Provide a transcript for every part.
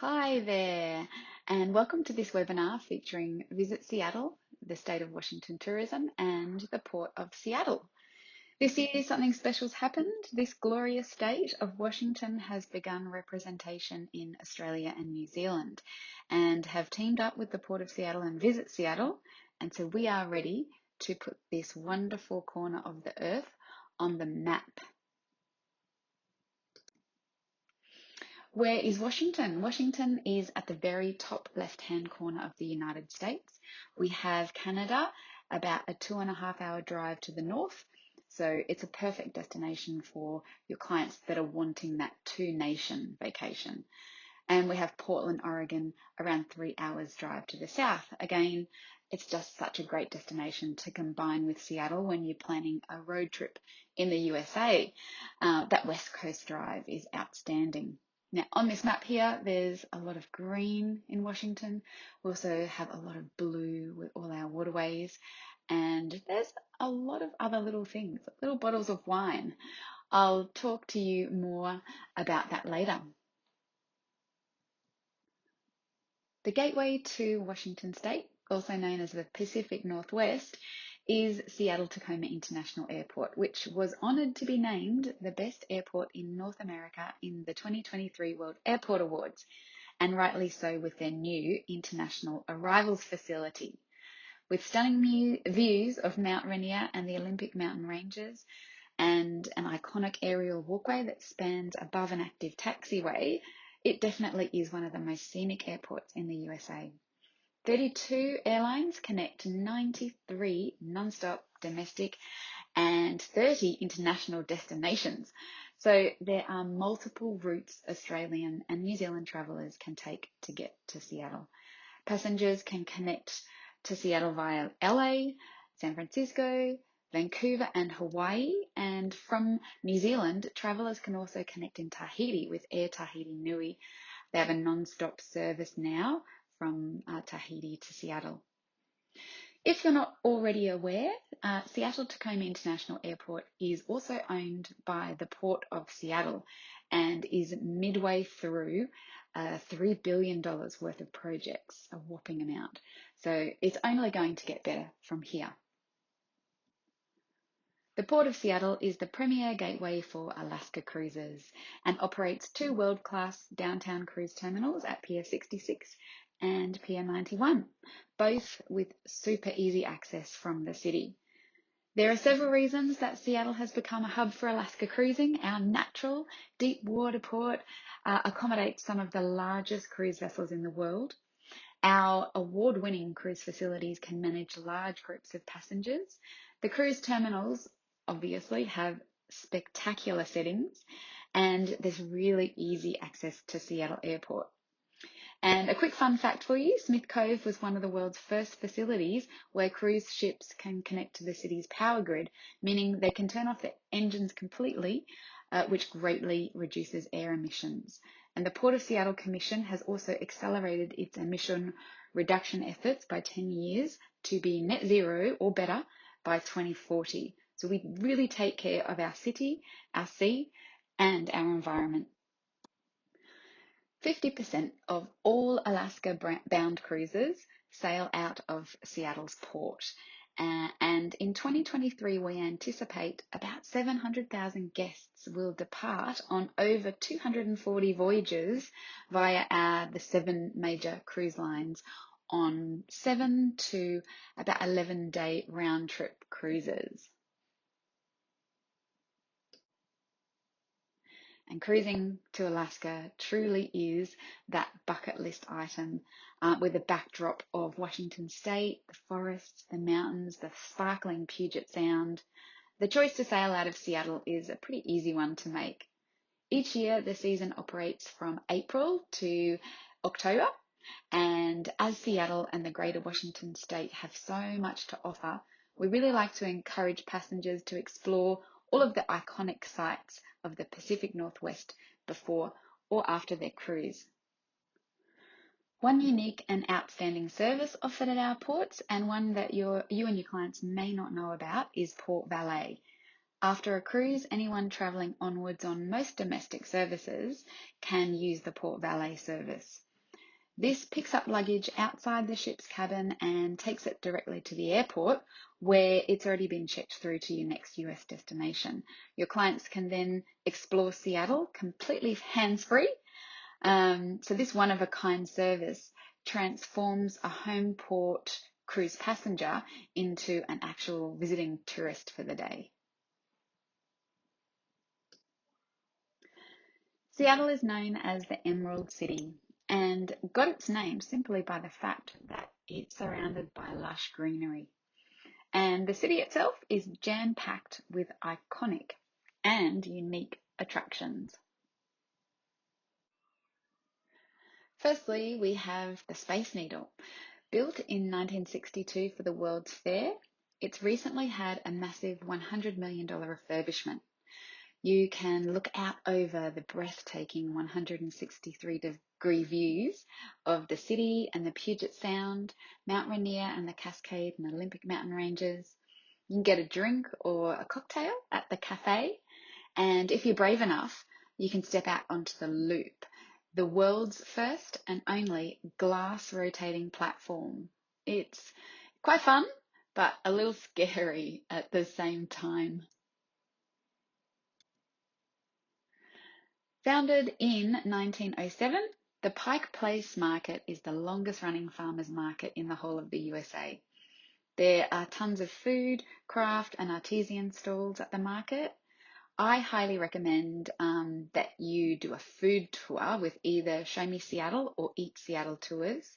Hi there, and welcome to this webinar featuring Visit Seattle, the State of Washington Tourism, and the Port of Seattle. This year, something special's happened. This glorious state of Washington has begun representation in Australia and New Zealand and have teamed up with the Port of Seattle and Visit Seattle. And so we are ready to put this wonderful corner of the earth on the map. Where is Washington? Washington is at the very top left-hand corner of the United States. We have Canada, about a 2.5 hour drive to the north. So it's a perfect destination for your clients that are wanting that two-nation vacation. And we have Portland, Oregon, around 3 hours drive to the south. Again, it's just such a great destination to combine with Seattle when you're planning a road trip in the USA. That West Coast drive is outstanding. Now, on this map here, there's a lot of green in Washington. We also have a lot of blue with all our waterways. And there's a lot of other little things, little bottles of wine. I'll talk to you more about that later. The gateway to Washington State, also known as the Pacific Northwest, is Seattle-Tacoma International Airport, which was honoured to be named the best airport in North America in the 2023 World Airport Awards, and rightly so with their new International Arrivals Facility. With stunning views of Mount Rainier and the Olympic Mountain Ranges, and an iconic aerial walkway that spans above an active taxiway, it definitely is one of the most scenic airports in the USA. 32 airlines connect 93 non-stop domestic and 30 international destinations. So there are multiple routes Australian and New Zealand travellers can take to get to Seattle. Passengers can connect to Seattle via LA, San Francisco, Vancouver and Hawaii, and from New Zealand, travellers can also connect in Tahiti with Air Tahiti Nui. They have a non-stop service now from Tahiti to Seattle. If you're not already aware, Seattle-Tacoma International Airport is also owned by the Port of Seattle and is midway through $3 billion worth of projects, a whopping amount. So it's only going to get better from here. The Port of Seattle is the premier gateway for Alaska cruises and operates two world-class downtown cruise terminals at Pier 66 and Pier 91, both with super easy access from the city. There are several reasons that Seattle has become a hub for Alaska cruising. Our natural deep water port accommodates some of the largest cruise vessels in the world. Our award-winning cruise facilities can manage large groups of passengers. The cruise terminals obviously have spectacular settings, and there's really easy access to Seattle Airport. And a quick fun fact for you, Smith Cove was one of the world's first facilities where cruise ships can connect to the city's power grid, meaning they can turn off the engines completely, which greatly reduces air emissions. And the Port of Seattle Commission has also accelerated its emission reduction efforts by 10 years to be net zero or better by 2040. So we really take care of our city, our sea, and our environment. 50% of all Alaska-bound cruises sail out of Seattle's port. And in 2023, we anticipate about 700,000 guests will depart on over 240 voyages via the 7 major cruise lines on 7 to about 11-day round-trip cruises. And cruising to Alaska truly is that bucket list item with a backdrop of Washington State, the forests, the mountains, the sparkling Puget Sound. The choice to sail out of Seattle is a pretty easy one to make. Each year, the season operates from April to October. And as Seattle and the greater Washington State have so much to offer, we really like to encourage passengers to explore all of the iconic sites of the Pacific Northwest before or after their cruise. One unique and outstanding service offered at our ports, and one that you and your clients may not know about, is Port Valet. After a cruise, anyone travelling onwards on most domestic services can use the Port Valet service. This picks up luggage outside the ship's cabin and takes it directly to the airport where it's already been checked through to your next US destination. Your clients can then explore Seattle completely hands-free. So this one-of-a-kind service transforms a home port cruise passenger into an actual visiting tourist for the day. Seattle is known as the Emerald City and got its name simply by the fact that it's surrounded by lush greenery. And the city itself is jam-packed with iconic and unique attractions. Firstly, we have the Space Needle. Built in 1962 for the World's Fair, it's recently had a massive $100 million refurbishment. You can look out over the breathtaking 163-degree views of the city and the Puget Sound, Mount Rainier and the Cascade and Olympic mountain ranges. You can get a drink or a cocktail at the cafe, and if you're brave enough, you can step out onto the Loop, the world's first and only glass rotating platform. It's quite fun, but a little scary at the same time. Founded in 1907, the Pike Place Market is the longest running farmers market in the whole of the USA. There are tons of food, craft and artisan stalls at the market. I highly recommend that you do a food tour with either Show Me Seattle or Eat Seattle tours.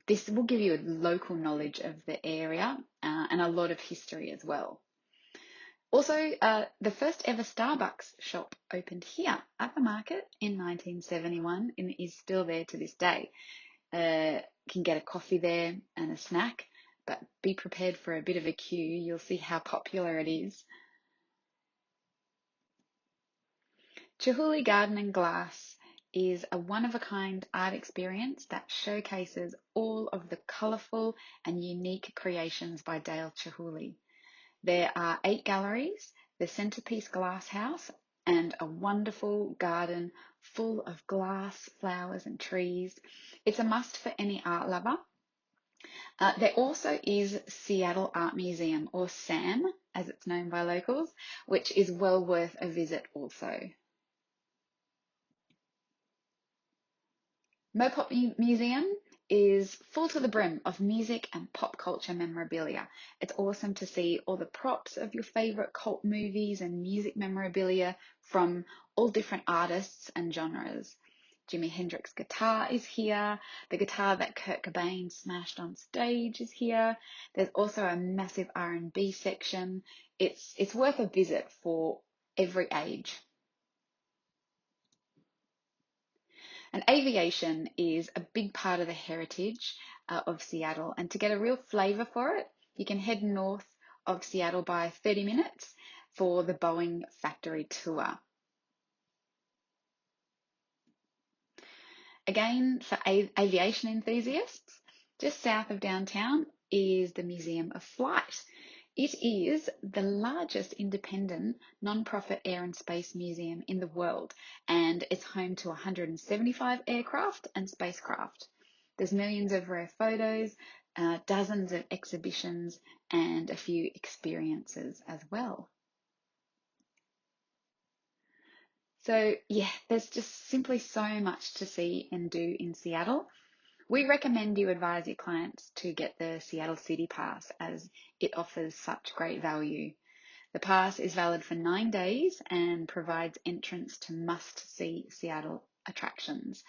This will give you a local knowledge of the area and a lot of history as well. Also, the first ever Starbucks shop opened here at the market in 1971 and is still there to this day. Can get a coffee there and a snack, but be prepared for a bit of a queue. You'll see how popular it is. Chihuly Garden and Glass is a one-of-a-kind art experience that showcases all of the colourful and unique creations by Dale Chihuly. There are 8 galleries, the Centerpiece Glass House, and a wonderful garden full of glass, flowers and trees. It's a must for any art lover. There also is Seattle Art Museum, or SAM, as it's known by locals, which is well worth a visit also. Mopop Museum is full to the brim of music and pop culture memorabilia. It's awesome to see all the props of your favorite cult movies and music memorabilia from all different artists and genres. Jimi Hendrix guitar is here. The guitar that Kurt Cobain smashed on stage is here. There's also a massive R&B section. It's worth a visit for every age. And aviation is a big part of the heritage of Seattle. And to get a real flavour for it, you can head north of Seattle by 30 minutes for the Boeing factory tour. Again, for aviation enthusiasts, just south of downtown is the Museum of Flight. It is the largest independent non-profit air and space museum in the world, and it's home to 175 aircraft and spacecraft. There's millions of rare photos, dozens of exhibitions, and a few experiences as well. So yeah, there's just simply so much to see and do in Seattle. We recommend you advise your clients to get the Seattle City Pass as it offers such great value. The pass is valid for 9 days and provides entrance to must-see Seattle attractions.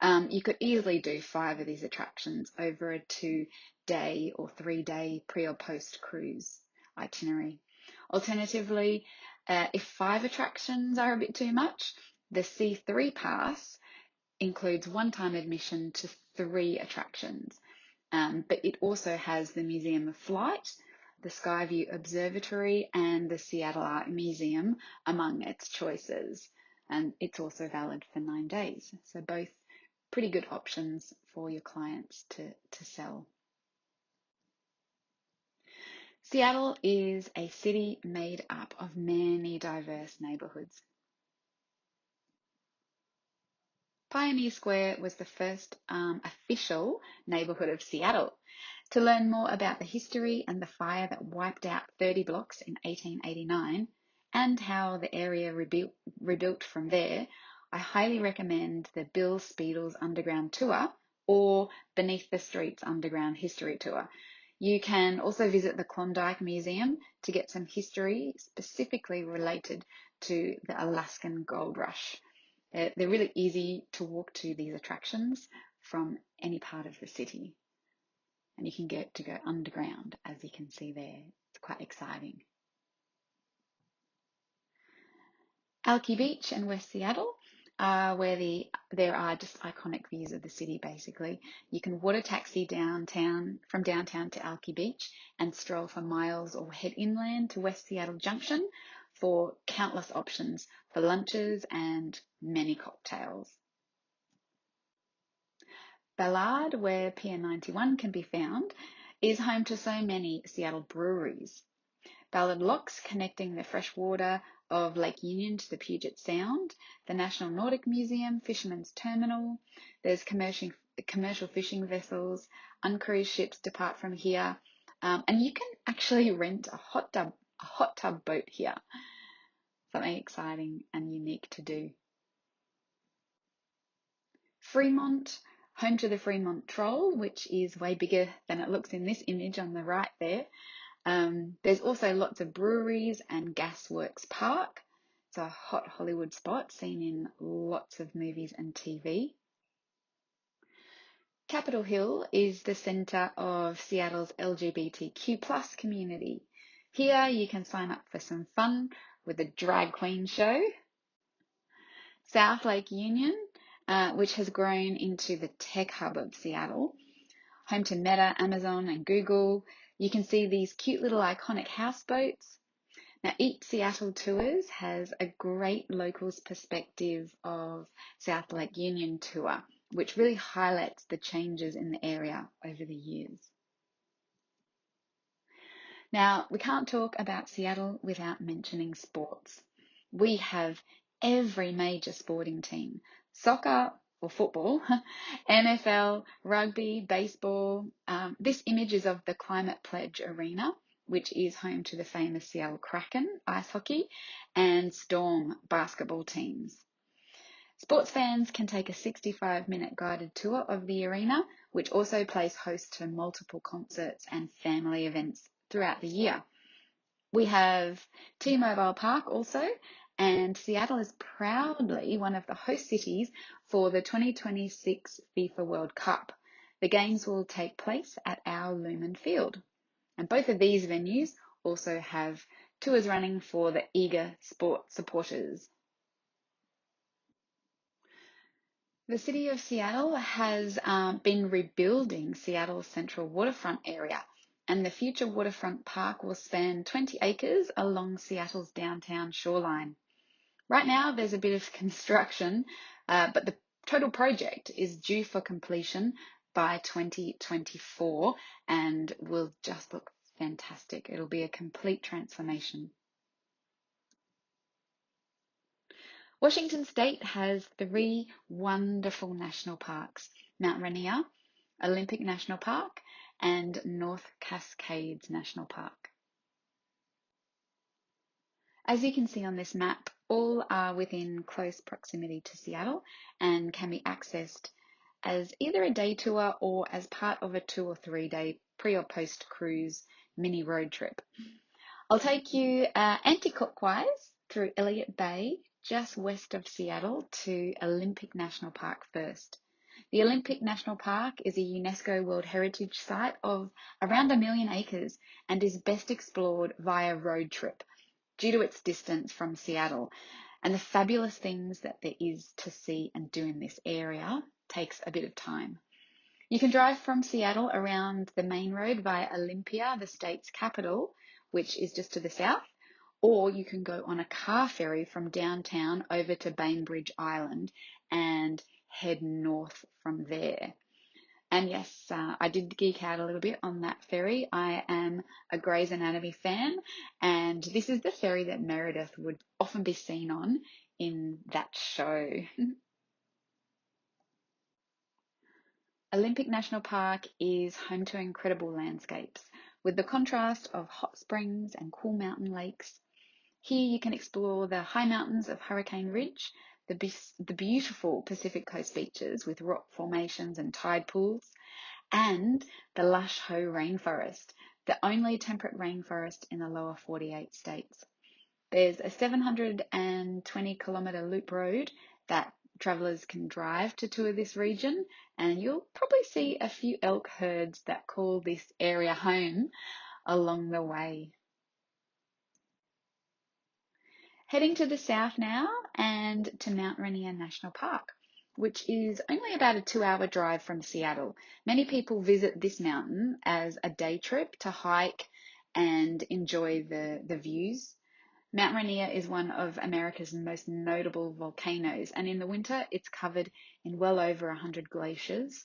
You could easily do 5 of these attractions over a 2-day or 3-day pre or post cruise itinerary. Alternatively, if 5 attractions are a bit too much, the C3 pass includes one-time admission to 3 attractions, but it also has the Museum of Flight, the Skyview Observatory, and the Seattle Art Museum among its choices. And it's also valid for 9 days. So both pretty good options for your clients to sell. Seattle is a city made up of many diverse neighbourhoods. Pioneer Square was the first official neighbourhood of Seattle. To learn more about the history and the fire that wiped out 30 blocks in 1889 and how the area rebuilt from there, I highly recommend the Bill Speedles Underground Tour or Beneath the Streets Underground History Tour. You can also visit the Klondike Museum to get some history specifically related to the Alaskan Gold Rush. They're really easy to walk to these attractions from any part of the city. And you can get to go underground, as you can see there. It's quite exciting. Alki Beach and West Seattle are where there are just iconic views of the city, basically. You can water taxi from downtown to Alki Beach and stroll for miles or head inland to West Seattle Junction for countless options for lunches and many cocktails. Ballard, where Pier 91 can be found, is home to so many Seattle breweries. Ballard Locks, connecting the freshwater of Lake Union to the Puget Sound, the National Nordic Museum, Fisherman's Terminal. There's commercial fishing vessels, uncruised ships depart from here, and you can actually rent a hot tub boat here. Something exciting and unique to do. Fremont, home to the Fremont Troll, which is way bigger than it looks in this image on the right there. There's also lots of breweries and Gasworks Park. It's a hot Hollywood spot seen in lots of movies and TV. Capitol Hill is the centre of Seattle's LGBTQ+ community. Here you can sign up for some fun with a drag queen show. South Lake Union, which has grown into the tech hub of Seattle, home to Meta, Amazon and Google. You can see these cute little iconic houseboats. Now, Eat Seattle Tours has a great locals perspective of South Lake Union tour, which really highlights the changes in the area over the years. Now, we can't talk about Seattle without mentioning sports. We have every major sporting team: soccer or football, NFL, rugby, baseball. This image is of the Climate Pledge Arena, which is home to the famous Seattle Kraken ice hockey and Storm basketball teams. Sports fans can take a 65-minute guided tour of the arena, which also plays host to multiple concerts and family events throughout the year. We have T-Mobile Park also, and Seattle is proudly one of the host cities for the 2026 FIFA World Cup. The games will take place at our Lumen Field. And both of these venues also have tours running for the eager sport supporters. The City of Seattle has been rebuilding Seattle's central waterfront area, and the future waterfront park will span 20 acres along Seattle's downtown shoreline. Right now, there's a bit of construction, but the total project is due for completion by 2024 and will just look fantastic. It'll be a complete transformation. Washington State has 3 wonderful national parks: Mount Rainier, Olympic National Park, and North Cascades National Park. As you can see on this map, all are within close proximity to Seattle and can be accessed as either a day tour or as part of a 2 or 3 day pre or post cruise mini road trip. I'll take you anti-clockwise through Elliott Bay, just west of Seattle, to Olympic National Park first. The Olympic National Park is a UNESCO World Heritage Site of around 1 million acres and is best explored via road trip due to its distance from Seattle. And the fabulous things that there is to see and do in this area takes a bit of time. You can drive from Seattle around the main road via Olympia, the state's capital, which is just to the south, or you can go on a car ferry from downtown over to Bainbridge Island and head north from there. And yes, I did geek out a little bit on that ferry. I am a Grey's Anatomy fan, and this is the ferry that Meredith would often be seen on in that show. Olympic National Park is home to incredible landscapes, with the contrast of hot springs and cool mountain lakes. Here you can explore the high mountains of Hurricane Ridge, the beautiful Pacific Coast beaches with rock formations and tide pools, and the lush Hoh rainforest, the only temperate rainforest in the lower 48 states. There's a 720-kilometre loop road that travellers can drive to tour this region, and you'll probably see a few elk herds that call this area home along the way. Heading to the south now and to Mount Rainier National Park, which is only about a 2-hour drive from Seattle. Many people visit this mountain as a day trip to hike and enjoy the views. Mount Rainier is one of America's most notable volcanoes, and in the winter it's covered in well over 100 glaciers.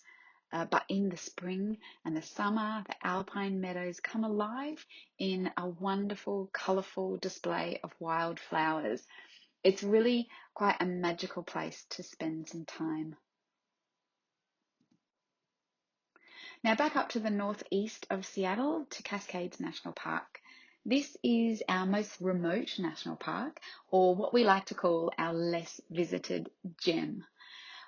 But in the spring and the summer, the alpine meadows come alive in a wonderful, colourful display of wildflowers. It's really quite a magical place to spend some time. Now back up to the northeast of Seattle to Cascades National Park. This is our most remote national park, or what we like to call our less visited gem.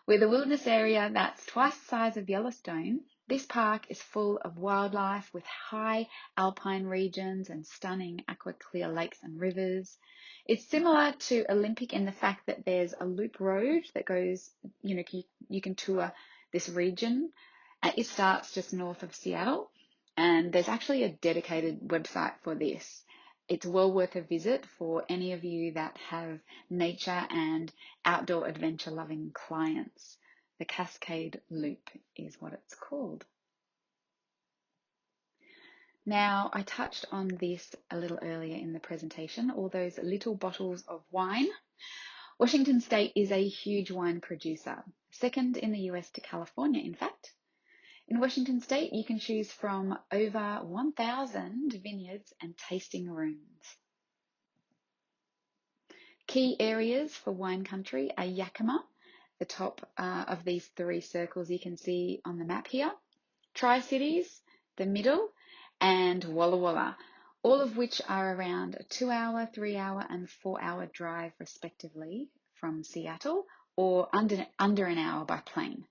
With a wilderness area that's twice the size of Yellowstone, this park is full of wildlife with high alpine regions and stunning aqua clear lakes and rivers. It's similar to Olympic in the fact that there's a loop road that goes, you can tour this region. It starts just north of Seattle, and there's actually a dedicated website for this. It's well worth a visit for any of you that have nature and outdoor adventure loving clients. The Cascade Loop is what it's called. Now, I touched on this a little earlier in the presentation, all those little bottles of wine. Washington State is a huge wine producer, second in the US to California, in fact. In Washington State, you can choose from over 1,000 vineyards and tasting rooms. Key areas for wine country are Yakima, the top of these 3 circles you can see on the map here, Tri-Cities, the middle, and Walla Walla, all of which are around a 2-hour, 3-hour, and 4-hour drive respectively from Seattle, or under an hour by plane.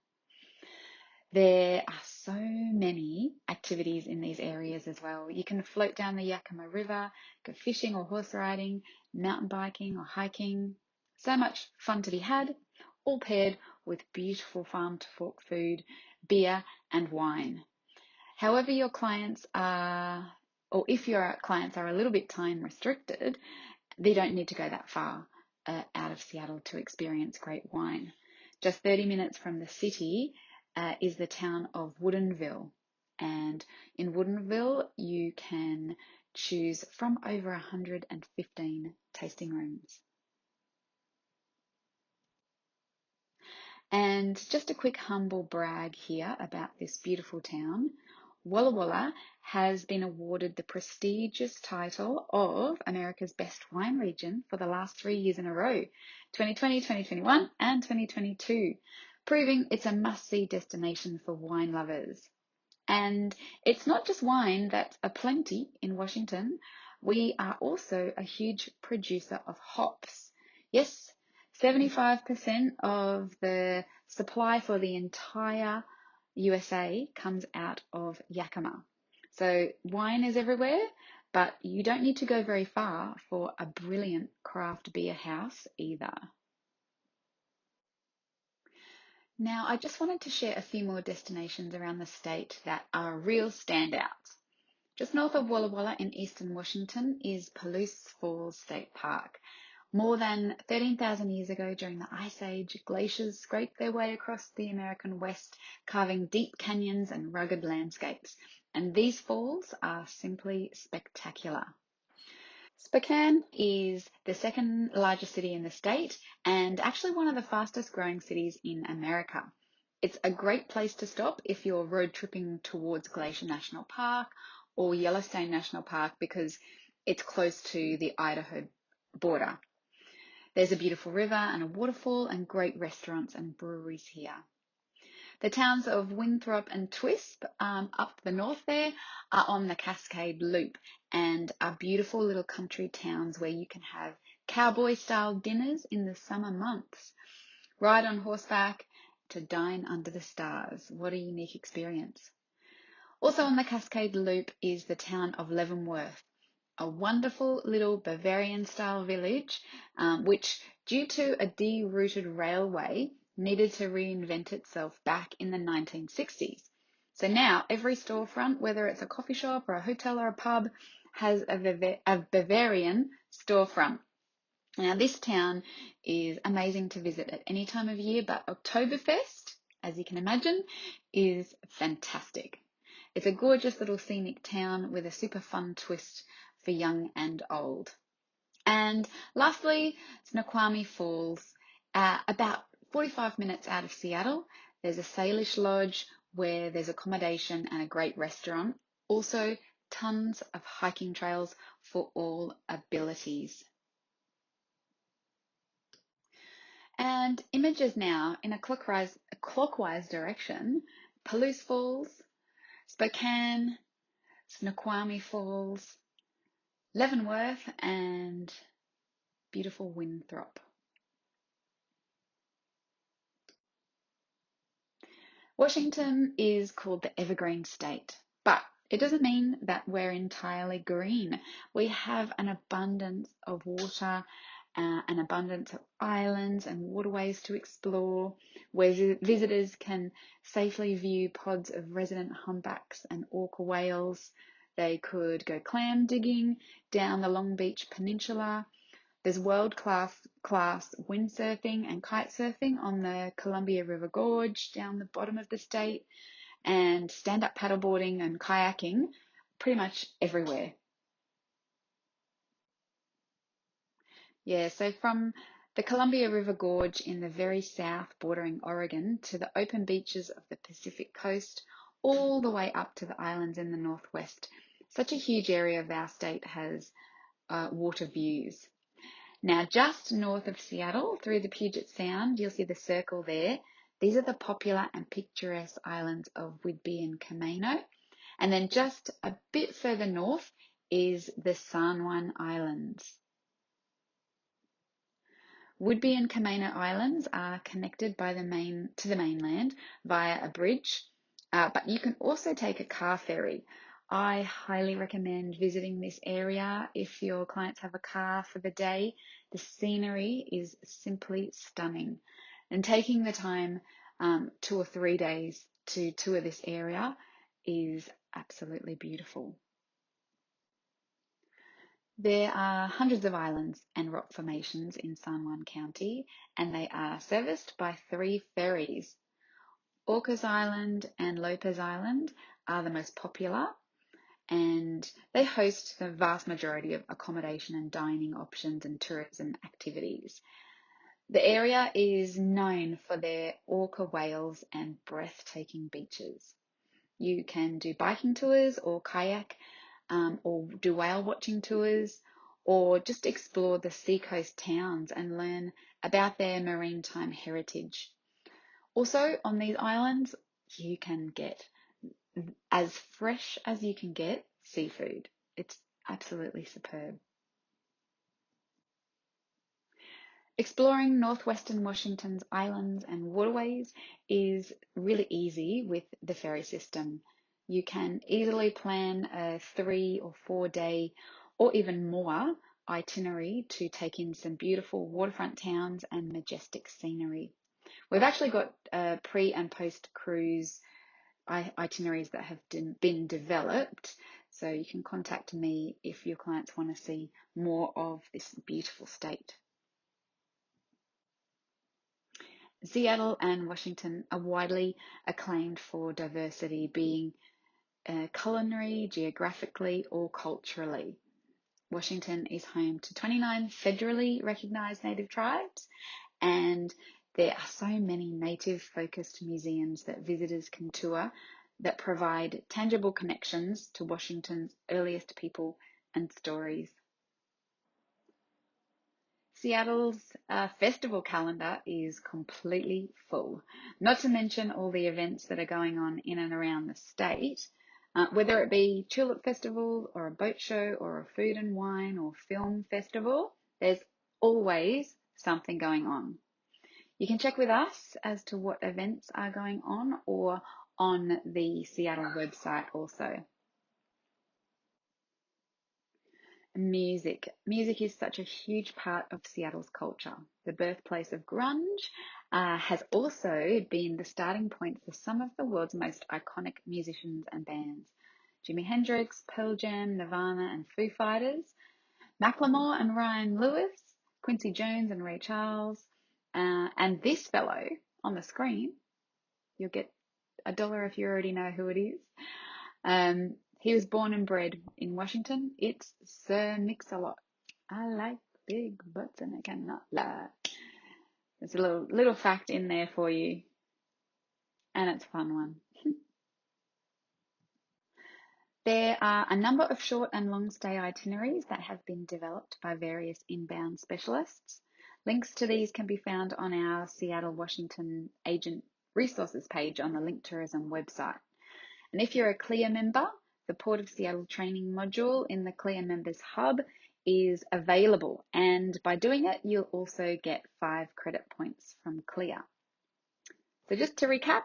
There are so many activities in these areas as well. You can float down the Yakima River, go fishing or horse riding, mountain biking or hiking. So much fun to be had, all paired with beautiful farm to fork food, beer and wine. However, your clients are, or if your clients are a little bit time restricted, they don't need to go that far out of Seattle to experience great wine. Just 30 minutes from the city is the town of Woodinville. And in Woodinville, you can choose from over 115 tasting rooms. And just a quick humble brag here about this beautiful town. Walla Walla has been awarded the prestigious title of America's Best Wine Region for the last 3 years in a row, 2020, 2021, and 2022, proving it's a must-see destination for wine lovers. And it's not just wine that's aplenty in Washington. We are also a huge producer of hops. Yes, 75% of the supply for the entire USA comes out of Yakima. So wine is everywhere, but you don't need to go very far for a brilliant craft beer house either. Now, I just wanted to share a few more destinations around the state that are real standouts. Just north of Walla Walla in eastern Washington is Palouse Falls State Park. More than 13,000 years ago during the Ice Age, glaciers scraped their way across the American West, carving deep canyons and rugged landscapes. And these falls are simply spectacular. Spokane is the second largest city in the state and actually one of the fastest growing cities in America. It's a great place to stop if you're road tripping towards Glacier National Park or Yellowstone National Park because it's close to the Idaho border. There's a beautiful river and a waterfall and great restaurants and breweries here. The towns of Winthrop and Twisp, up the north there, are on the Cascade Loop and are beautiful little country towns where you can have cowboy-style dinners in the summer months, ride on horseback to dine under the stars. What a unique experience. Also on the Cascade Loop is the town of Leavenworth, a wonderful little Bavarian-style village, which, due to a derouted railway, needed to reinvent itself back in the 1960s. So now every storefront, whether it's a coffee shop or a hotel or a pub, has a Bavarian storefront. Now this town is amazing to visit at any time of year, but Oktoberfest, as you can imagine, is fantastic. It's a gorgeous little scenic town with a super fun twist for young and old. And lastly, Snoqualmie Falls, about 45 minutes out of Seattle. There's a Salish Lodge where there's accommodation and a great restaurant. Also, tons of hiking trails for all abilities. And images now in a clockwise direction: Palouse Falls, Spokane, Snoqualmie Falls, Leavenworth, and beautiful Winthrop. Washington is called the Evergreen State, but it doesn't mean that we're entirely green. We have an abundance of water, an abundance of islands and waterways to explore, where visitors can safely view pods of resident humpbacks and orca whales. They could go clam digging down the Long Beach Peninsula. There's world-class windsurfing and kite surfing on the Columbia River Gorge down the bottom of the state, and stand-up paddleboarding and kayaking pretty much everywhere. Yeah, so from the Columbia River Gorge in the very south bordering Oregon to the open beaches of the Pacific coast, all the way up to the islands in the northwest. Such a huge area of our state has water views. Now, just north of Seattle, through the Puget Sound, you'll see the circle there. These are the popular and picturesque islands of Whidbey and Camano. And then just a bit further north is the San Juan Islands. Whidbey and Camano Islands are connected to the mainland via a bridge, but you can also take a car ferry. I highly recommend visiting this area if your clients have a car for the day. The scenery is simply stunning, and taking the time 2 or 3 days to tour this area is absolutely beautiful. There are hundreds of islands and rock formations in San Juan County, and they are serviced by 3 ferries. Orcas Island and Lopez Island are the most popular, and they host the vast majority of accommodation and dining options and tourism activities. The area is known for their orca whales and breathtaking beaches. You can do biking tours or kayak, or do whale watching tours, or just explore the seacoast towns and learn about their maritime heritage. Also, on these islands, you can get as fresh as you can get seafood. It's absolutely superb. Exploring northwestern Washington's islands and waterways is really easy with the ferry system. You can easily plan a 3 or 4 day or even more itinerary to take in some beautiful waterfront towns and majestic scenery. We've actually got pre and post cruise itineraries that have been developed, so you can contact me if your clients want to see more of this beautiful state. Seattle and Washington are widely acclaimed for diversity, being culinary, geographically, or culturally. Washington is home to 29 federally recognized native tribes, and There are so many native-focused museums that visitors can tour that provide tangible connections to Washington's earliest people and stories. Seattle's festival calendar is completely full, not to mention all the events that are going on in and around the state. Whether it be Tulip Festival or a boat show or a food and wine or film festival, there's always something going on. You can check with us as to what events are going on or on the Seattle website also. Music. Music is such a huge part of Seattle's culture. The birthplace of grunge has also been the starting point for some of the world's most iconic musicians and bands. Jimi Hendrix, Pearl Jam, Nirvana and Foo Fighters, Macklemore and Ryan Lewis, Quincy Jones and Ray Charles, and this fellow on the screen. You'll get $1 if you already know who it is. He was born and bred in Washington. It's Sir Mix-a-Lot. I like big butts and I cannot lie. There's a little fact in there for you, and it's a fun one. There are a number of short and long stay itineraries that have been developed by various inbound specialists. Links to these can be found on our Seattle, Washington agent resources page on the Link Tourism website. And if you're a CLEAR member, the Port of Seattle training module in the CLEAR Members Hub is available. And by doing it, you'll also get 5 credit points from CLEAR. So just to recap,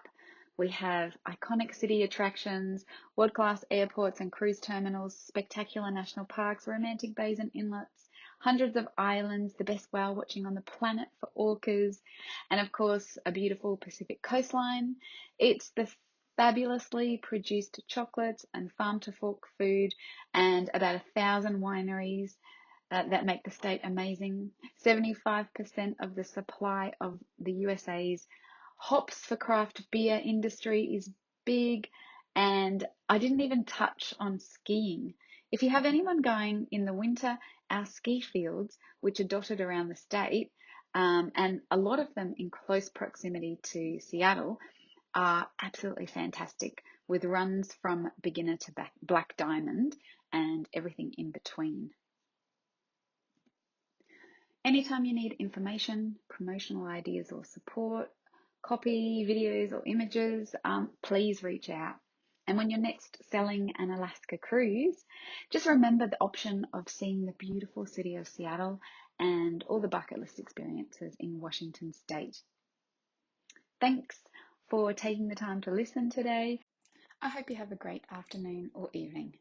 we have iconic city attractions, world-class airports and cruise terminals, spectacular national parks, romantic bays and inlets, hundreds of islands, the best whale watching on the planet for orcas, and of course, a beautiful Pacific coastline. It's the fabulously produced chocolates and farm-to-fork food and about 1,000 wineries that make the state amazing. 75% of the supply of the USA's hops for craft beer industry is big, and I didn't even touch on skiing. If you have anyone going in the winter, our ski fields, which are dotted around the state, and a lot of them in close proximity to Seattle, are absolutely fantastic, with runs from beginner to black diamond and everything in between. Anytime you need information, promotional ideas or support, copy, videos or images, please reach out. And when you're next selling an Alaska cruise, just remember the option of seeing the beautiful city of Seattle and all the bucket list experiences in Washington State. Thanks for taking the time to listen today. I hope you have a great afternoon or evening.